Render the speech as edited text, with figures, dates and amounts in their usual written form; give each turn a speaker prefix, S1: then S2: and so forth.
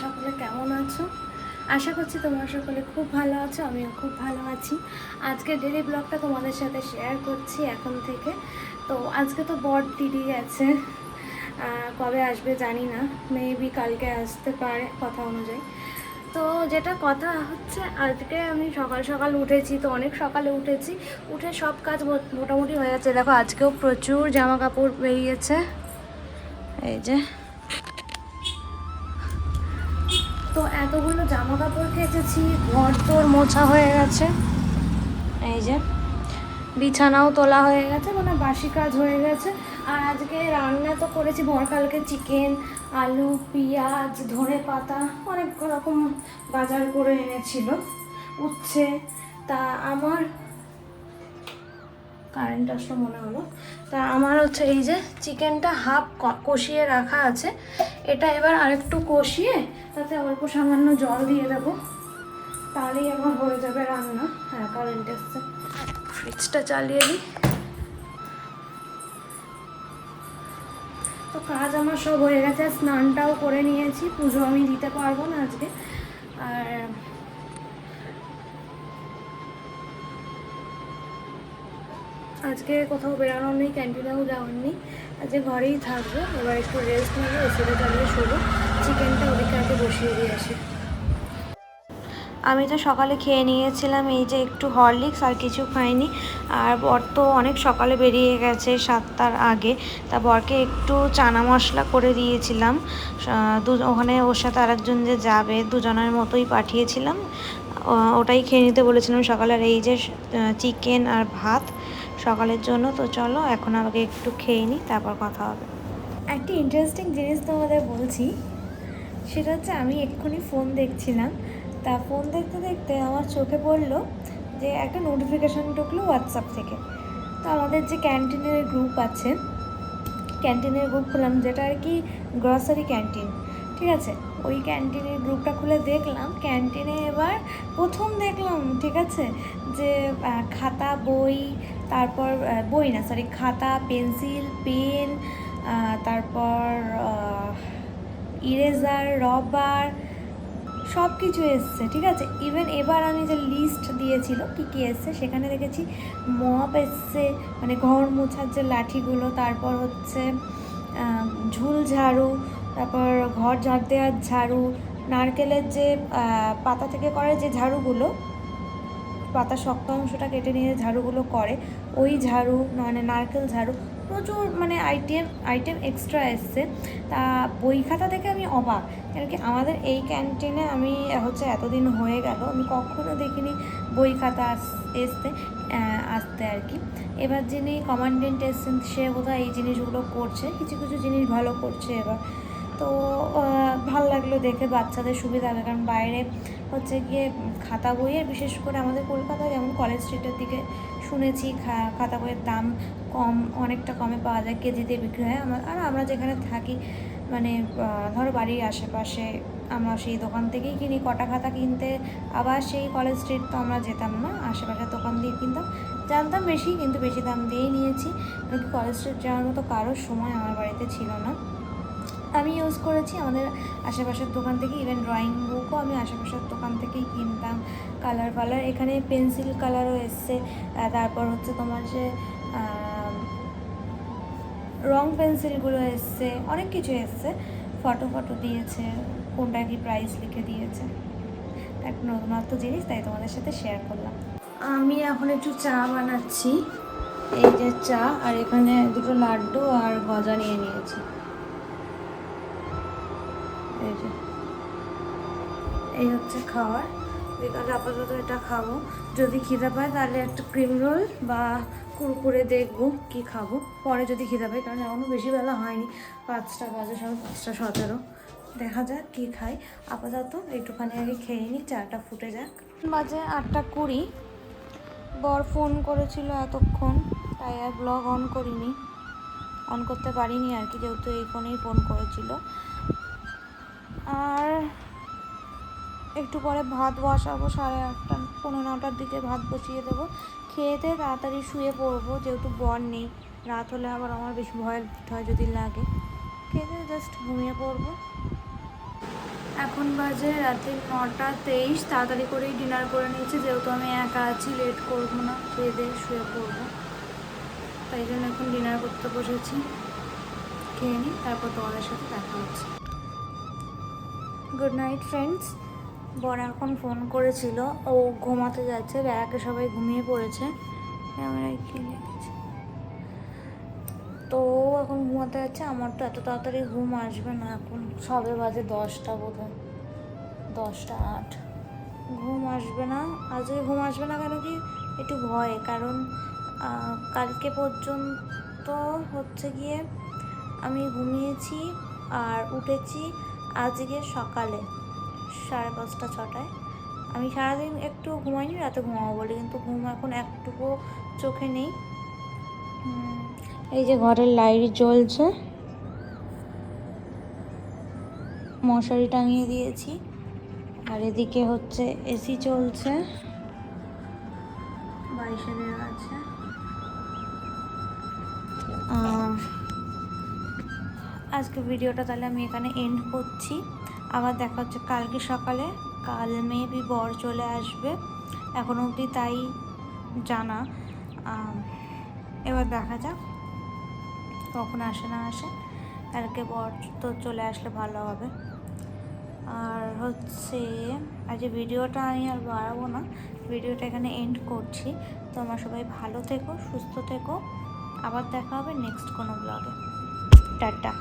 S1: সকলে কেমন আছো? আশা করছি তোমরা সকলে খুব ভালো আছো, আমিও খুব ভালো আছি। আজকে ডেলি ব্লগটা তোমাদের সাথে শেয়ার করছি এখন থেকে। তো আজকে তো বর দিদি আছে, কবে আসবে জানি না, মেবি কালকে আসতে পারে কথা অনুযায়ী। তো যেটা কথা হচ্ছে, আজকে আমি সকাল সকাল উঠেছি, তো অনেক সকালে উঠেছি, উঠে সব কাজ মোটামুটি হয়ে যাচ্ছে। দেখো আজকেও প্রচুর জামা কাপড় বেরিয়েছে, এই যে। তো এতগুলো জামা কাপড় কেচেছি, ঘর তোর মোছা হয়ে গেছে, এই যে বিছানাও তোলা হয়ে গেছে, মানে বাসি কাজ হয়ে গেছে। আর আজকে রান্না তো করেছি, কালকে চিকেন, আলু, পেঁয়াজ, ধনে পাতা, অনেক রকম বাজার করে এনেছিল, উচ্ছে। তা আমার কারেন্ট আসলো মনে হলো। তা আমার হচ্ছে এই যে চিকেনটা হাফ কষিয়ে রাখা আছে, এটা এবার আরেকটু কষিয়ে তাতে অল্প সামান্য জল দিয়ে দেবো, তাহলেই আমার হয়ে যাবে রান্না। হ্যাঁ, কারেন্ট এসছে, ফ্রিজটা চালিয়ে দিই। তো কাজ আমার সব হয়ে গেছে, স্নানটাও করে নিয়েছি, পুজো আমি দিতে পারবো না আজকে। আর আজকে কোথাও বেরোনোর নেই, ক্যান্টিনেও যাওয়ার নেই, আজকে ঘরেই থাকবো। এবার একটু রেস্ট নেবো, এসিটা চালিয়ে শোবো, চিকেনটা ওদিকে আগে বসিয়ে দিয়ে আসি। আমি তো সকালে খেয়ে নিয়েছিলাম এই যে একটু হরলিক্স, আর কিছু খাইনি। আর বর তো অনেক সকালে বেরিয়ে গেছে, 7টার আগে। তা বরকে একটু চানা মশলা করে দিয়েছিলাম, ওখানে ওর সাথে আরেকজন যে যাবে, দুজনের মতোই পাঠিয়েছিলাম, ওটাই খেয়ে নিতে বলেছিলাম সকালে। আর এই যে চিকেন আর ভাত সকালের জন্য। তো চলো এখন আমাকে একটু খেয়ে নিই, তারপর কথা হবে। একটা ইন্টারেস্টিং জিনিস তোমাদের বলছি, সেটা হচ্ছে আমি এক্ষুনি ফোন দেখছিলাম, তা ফোন দেখতে দেখতে আমার চোখে পড়লো যে একটা নোটিফিকেশান ঢুকলো হোয়াটসঅ্যাপ থেকে। তো আমাদের যে ক্যান্টিনের গ্রুপ আছে, ক্যান্টিনের গ্রুপ খুললাম, যেটা আর কি গ্রসারি ক্যান্টিন, ঠিক আছে। ওই ক্যান্টিনের গ্রুপটা খুলে দেখলাম, ক্যান্টিনে এবার প্রথম দেখলাম, ঠিক আছে, যে খাতা, বই, তারপর বই না সরি, খাতা, পেন্সিল, পেন, তারপর ইরেজার, রবার, সব কিছু এসছে, ঠিক আছে। ইভেন এবার আমি যে লিস্ট দিয়েছিল কী কী এসছে, সেখানে দেখেছি মপ এসছে, মানে ঘর মোছার যে লাঠিগুলো, তারপর হচ্ছে ঝুল ঝাড়ু, তারপর ঘর ঝাড় দেওয়ার ঝাড়ু, নারকেলের যে পাতা থেকে করে যে ঝাড়ুগুলো, পাতা শক্ত অংশটা কেটে নিয়ে ঝাড়ুগুলো করে, ওই ঝাড়ু, মানে নারকেল ঝাড়ু, প্রচুর মানে আইটেম এক্সট্রা এসছে। তা বই খাতা থেকে আমি অবাক, কেন কি আমাদের এই ক্যান্টিনে আমি হচ্ছে এতদিন হয়ে গেল আমি কখনো দেখিনি বই খাতা আসতে আর কি। এবার যিনি কমান্ডেন্ট এসছেন, সে বোধহয় এই জিনিসগুলো করছে, কিছু কিছু জিনিস ভালো করছে এবার। তো ভাল লাগলো দেখে, বাচ্চাদের সুবিধা হবে, কারণ বাইরে হচ্ছে গিয়ে খাতা বইয়ের, বিশেষ করে আমাদের কলকাতায় যেমন কলেজ স্ট্রিটের দিকে শুনেছি খাতা বইয়ের দাম কম, অনেকটা কমে পাওয়া যায়, কেজিতে বিক্রি হয়। আর আমরা যেখানে থাকি, মানে ধরো বাড়ির আশেপাশে, আমরা সেই দোকান থেকেই কিনি। কটা খাতা কিনতে আবার সেই কলেজ স্ট্রিট তো আমরা যেতাম না, আশেপাশের দোকান দিয়ে কিনতাম, জানতাম বেশি, কিন্তু বেশি দাম দিয়েই নিয়েছি, কিন্তু কলেজ স্ট্রিট যাওয়ার মতো কারোর সময় আমার বাড়িতে ছিল না। আমি ইউজ করেছি আমাদের আশেপাশের দোকান থেকে, ইভেন ড্রয়িং বুকও আমি আশেপাশের দোকান থেকেই কিনতাম। কালার এখানে পেন্সিল কালারও এসছে, তারপর হচ্ছে তোমার যে রং পেন্সিলগুলো এসছে, অনেক কিছু এসছে, ফটো দিয়েছে, কোনটা কি প্রাইস লিখে দিয়েছে, একটা নতুনত্ব জিনিস, তাই তোমাদের সাথে শেয়ার করলাম। আমি এখন একটু চা বানাচ্ছি, এই যে চা, আর এখানে দুটো লাড্ডু আর গজা নিয়ে নিয়েছি, এই হচ্ছে খাবার। বিকালে আপাতত এটা খাবো, যদি খিদে পায় তাহলে একটা ক্রিম রোল বা কুরকুরে দেখবো কি খাবো, পরে যদি খিদে পায়, কারণ এখনও বেশি বেলা হয়নি, 5টা বাজে, সব 5টা 17, দেখা যাক কি খাই। আপাতত একটুখানি আগে খেয়ে নিই, চাটা ফুটে যাক। বাজে 8টা 20, বর ফোন করেছিল এতক্ষণ, তাই আর ব্লগ অন করতে পারিনি আর কি, যেহেতু এই ফোনেই ফোন করেছিল। আর একটু পরে ভাত বসাবো, 8:30 9:15 দিকে ভাত বসিয়ে দেবো, খেয়ে তাড়াতাড়ি শুয়ে পড়বো, যেহেতু বর নেই, রাত হলে আবার আমার বেশি ভয় যদি লাগে, খেয়ে জাস্ট ঘুমিয়ে পড়বো। এখন বাজে রাতে 9:23। তাড়াতাড়ি করেই ডিনার করে নিয়েছি, যেহেতু আমি একা আছি, লেট করবো না, খেয়ে দিয়ে শুয়ে পড়বো। তাই জন্য এখন ডিনার করতে বসেছি। খেয়ে নিই, তারপর তোমাদের সাথে দেখা হচ্ছে। Good night friends. বর এখন ফোন করেছিল, ও ঘুমাতে যাচ্ছে, ব্যারাকে সবাই ঘুমিয়ে পড়েছে। ক্যামেরায় কি লেগেছে? তো এখন ঘুমাতে যাচ্ছে। আমার তো এত তাড়াতাড়ি ঘুম আসবে না, এখন সবে বাজে 10টা, বোধহয় 10টা 8। ঘুম আসবে না আজকে, ঘুম আসবে না কেন কি একটু ভয়, কারণ কালকে পর্যন্ত হচ্ছে গিয়ে আমি ঘুমিয়েছি আর উঠেছি আজকে সকালে 5:30 6টায়। আমি সারাদিন একটু ঘুমাইনি, রাতে ঘুমাবো বলে, কিন্তু ঘুম এখন একটুকু চোখে নেই। এই যে ঘরের লাইট জ্বলছে, মশারি টাঙিয়ে দিয়েছি, আর এদিকে হচ্ছে এসি চলছে, 22-এ দেওয়া আছে। আজকে ভিডিওটা তাহলে আমি এখানে এন্ড করছি। আবার দেখা হচ্ছে কালকে সকালে। কাল মেবি বর চলে আসবে, এখন অবধি তাই জানা। এবার দেখা যাক কখন আসে না আসে। কালকে বর তো চলে আসলে ভালো হবে। আর হচ্ছে আজ ভিডিওটা আমি আর বাড়াবো না, ভিডিওটা এখানে এন্ড করছি। তোমরা সবাই ভালো থেকো, সুস্থ থেকো। আবার দেখা হবে নেক্সট কোনো ব্লগে। টাটা।